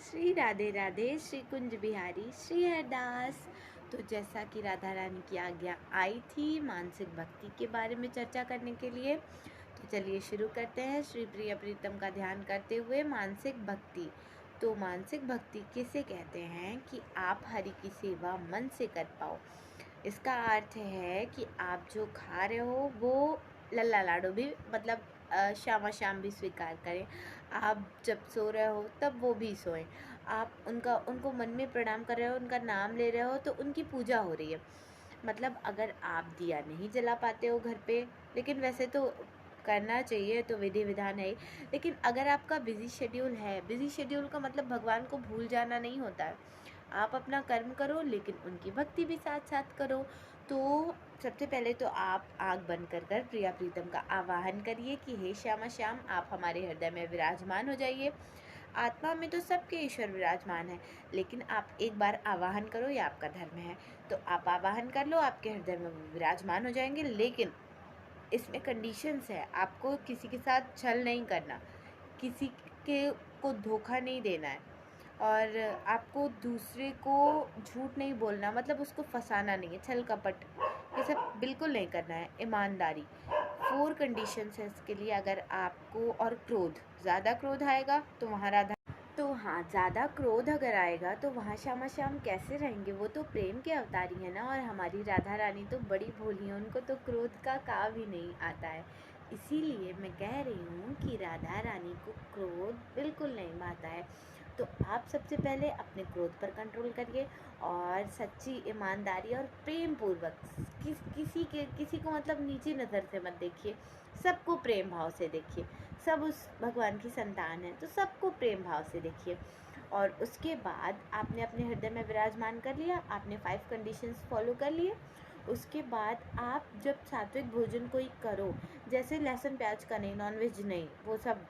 श्री राधे राधे, श्री कुंज बिहारी, श्री हरदास। तो जैसा कि राधा रानी की आज्ञा आई थी मानसिक भक्ति के बारे में चर्चा करने के लिए, तो चलिए शुरू करते हैं। श्री प्रिय प्रीतम का ध्यान करते हुए मानसिक भक्ति। तो मानसिक भक्ति किसे कहते हैं कि आप हरि की सेवा मन से कर पाओ। इसका अर्थ है कि आप जो खा रहे हो वो लल्ला लाडो भी मतलब शामा शाम भी स्वीकार करें। आप जब सो रहे हो तब वो भी सोएं। आप उनको मन में प्रणाम कर रहे हो, उनका नाम ले रहे हो, तो उनकी पूजा हो रही है। मतलब अगर आप दिया नहीं जला पाते हो घर पे, लेकिन वैसे तो करना चाहिए, तो विधि विधान है, लेकिन अगर आपका बिजी शेड्यूल है, बिजी शेड्यूल का मतलब भगवान को भूल जाना नहीं होता है। आप अपना कर्म करो लेकिन उनकी भक्ति भी साथ साथ करो। तो सबसे पहले तो आप आँख बंद कर प्रिया प्रीतम का आवाहन करिए कि हे श्यामा श्याम, आप हमारे हृदय में विराजमान हो जाइए। आत्मा में तो सबके ईश्वर विराजमान है, लेकिन आप एक बार आवाहन करो, ये आपका धर्म है। तो आप आवाहन कर लो, आपके हृदय में विराजमान हो जाएंगे। लेकिन इसमें कंडीशंस है, आपको किसी के साथ छल नहीं करना, किसी के को धोखा नहीं देना है, और आपको दूसरे को झूठ नहीं बोलना, मतलब उसको फंसाना नहीं है, छल कपट ये सब बिल्कुल नहीं करना है। ईमानदारी 4 कंडीशंस है इसके लिए। अगर आपको, और क्रोध, ज़्यादा क्रोध आएगा तो वहाँ राधा, तो हाँ, ज़्यादा क्रोध अगर आएगा तो वहाँ श्यामा श्याम कैसे रहेंगे। वो तो प्रेम के अवतारी है ना, और हमारी राधा रानी तो बड़ी भोली है, उनको तो क्रोध का काव ही नहीं आता है। इसीलिए मैं कह रही हूँ कि राधा रानी को क्रोध बिल्कुल नहीं भाता है। तो आप सबसे पहले अपने क्रोध पर कंट्रोल करिए, और सच्ची ईमानदारी और प्रेम पूर्वक किसी को मतलब नीची नज़र से मत देखिए, सबको प्रेम भाव से देखिए। सब उस भगवान की संतान है, तो सबको प्रेम भाव से देखिए। और उसके बाद आपने अपने हृदय में विराजमान कर लिया, आपने 5 कंडीशंस फॉलो कर लिए। उसके बाद आप जब सात्विक भोजन कोई करो, जैसे लहसुन प्याज का नहीं, नॉनवेज नहीं, वो सब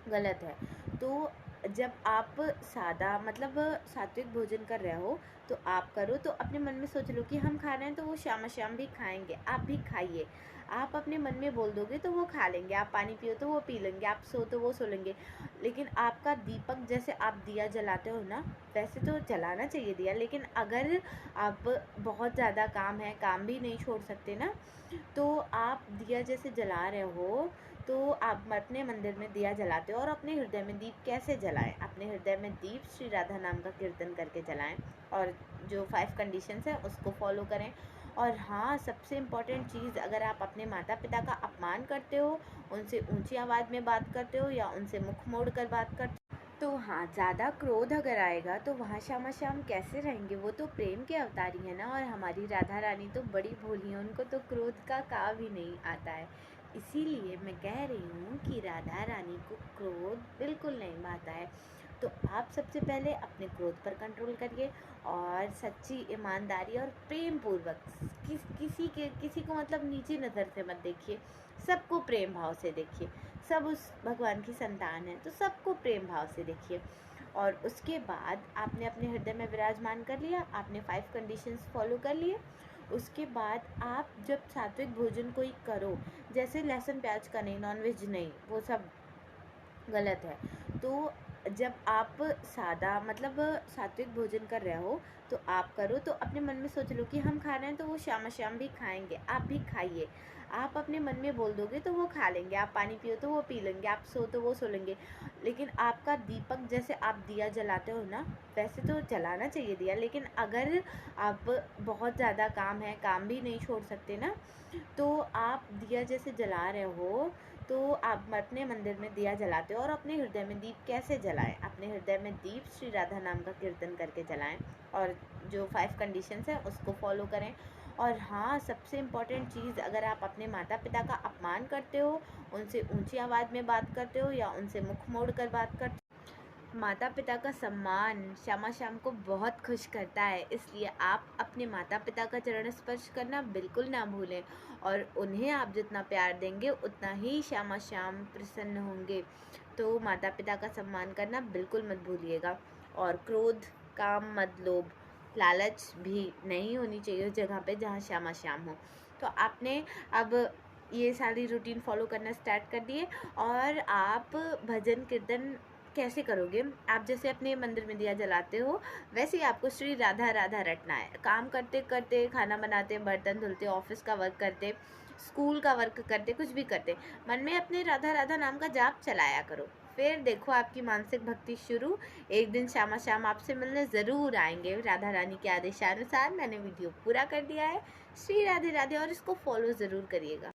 गलत है। तो जब आप सादा मतलब सात्विक भोजन कर रहे हो तो आप करो, तो अपने मन में सोच लो कि हम खा रहे हैं तो वो श्यामा श्याम भी खाएंगे, आप भी खाइए। आप अपने मन में बोल दोगे तो वो खा लेंगे, आप पानी पियो तो वो पी लेंगे, आप सो तो वो सो लेंगे। लेकिन आपका दीपक, जैसे आप दिया जलाते हो ना, वैसे तो जलाना चाहिए दिया, लेकिन अगर आप बहुत ज़्यादा काम है, काम भी नहीं छोड़ सकते ना, तो आप दिया जैसे जला रहे हो, तो आप अपने मंदिर में दिया जलाते हो, और अपने हृदय में दीप कैसे जलाएं। अपने हृदय में दीप श्री राधा नाम का कीर्तन करके जलाएं, और जो 5 कंडीशंस हैं उसको फॉलो करें। और हाँ, सबसे इम्पॉर्टेंट चीज़, अगर आप अपने माता पिता का अपमान करते हो, उनसे ऊंची आवाज़ में बात करते हो, या उनसे मुख मोड़ कर बात करते हो, तो हाँ, ज़्यादा क्रोध अगर आएगा तो वहाँ श्यामा श्याम कैसे रहेंगे। वो तो प्रेम के अवतारी है ना, और हमारी राधा रानी तो बड़ी भोली है, उनको तो क्रोध का काव ही नहीं आता है। इसीलिए मैं कह रही हूँ कि राधा रानी को क्रोध बिल्कुल नहीं भाता है। तो आप सबसे पहले अपने क्रोध पर कंट्रोल करिए, और सच्ची ईमानदारी और प्रेम पूर्वक किसी को मतलब नीची नज़र से मत देखिए, सबको प्रेम भाव से देखिए। सब उस भगवान की संतान है, तो सबको प्रेम भाव से देखिए। और उसके बाद आपने अपने हृदय में विराजमान कर लिया, आपने 5 कंडीशंस फॉलो कर लिए। उसके बाद आप जब सात्विक भोजन कोई करो, जैसे लहसुन प्याज का नहीं, नॉनवेज नहीं, वो सब गलत है। तो जब आप सादा मतलब सात्विक भोजन कर रहे हो तो आप करो, तो अपने मन में सोच लो कि हम खा रहे हैं तो वो श्यामा श्याम भी खाएंगे, आप भी खाइए। आप अपने मन में बोल दोगे तो वो खा लेंगे, आप पानी पियो तो वो पी लेंगे, आप सो तो वो सो लेंगे। लेकिन आपका दीपक, जैसे आप दिया जलाते हो ना, वैसे तो जलाना चाहिए दिया, लेकिन अगर आप बहुत ज़्यादा काम है, काम भी नहीं छोड़ सकते ना, तो आप दिया जैसे जला रहे हो, तो आप अपने मंदिर में दिया जलाते हो, और अपने हृदय में दीप कैसे जलाएं। अपने हृदय में दीप श्री राधा नाम का कीर्तन करके जलाएं, और जो 5 कंडीशंस हैं उसको फॉलो करें। और हाँ, सबसे इम्पॉर्टेंट चीज़, अगर आप अपने माता पिता का अपमान करते हो, उनसे ऊंची आवाज़ में बात करते हो, या उनसे मुख मोड़ कर बात करते हो, माता पिता का सम्मान श्यामा श्याम को बहुत खुश करता है। इसलिए आप अपने माता पिता का चरण स्पर्श करना बिल्कुल ना भूलें, और उन्हें आप जितना प्यार देंगे उतना ही श्यामा श्याम प्रसन्न होंगे। तो माता पिता का सम्मान करना बिल्कुल मत भूलिएगा। और क्रोध, काम, मद, लोभ, लालच भी नहीं होनी चाहिए उस जगह पे जहाँ श्यामा श्याम हो। तो आपने अब ये सारी रूटीन फॉलो करना स्टार्ट कर दिए, और आप भजन कीर्तन कैसे करोगे, आप जैसे अपने मंदिर में दिया जलाते हो वैसे ही आपको श्री राधा राधा रटना है। काम करते करते, खाना बनाते, बर्तन धुलते, ऑफिस का वर्क करते, स्कूल का वर्क करते, कुछ भी करते, मन में अपने राधा राधा नाम का जाप चलाया करो। फिर देखो आपकी मानसिक भक्ति शुरू। एक दिन शाम शाम आपसे मिलने ज़रूर आएंगे। राधा रानी के आदेशानुसार मैंने वीडियो पूरा कर दिया है। श्री राधे राधे, और इसको फॉलो ज़रूर करिएगा।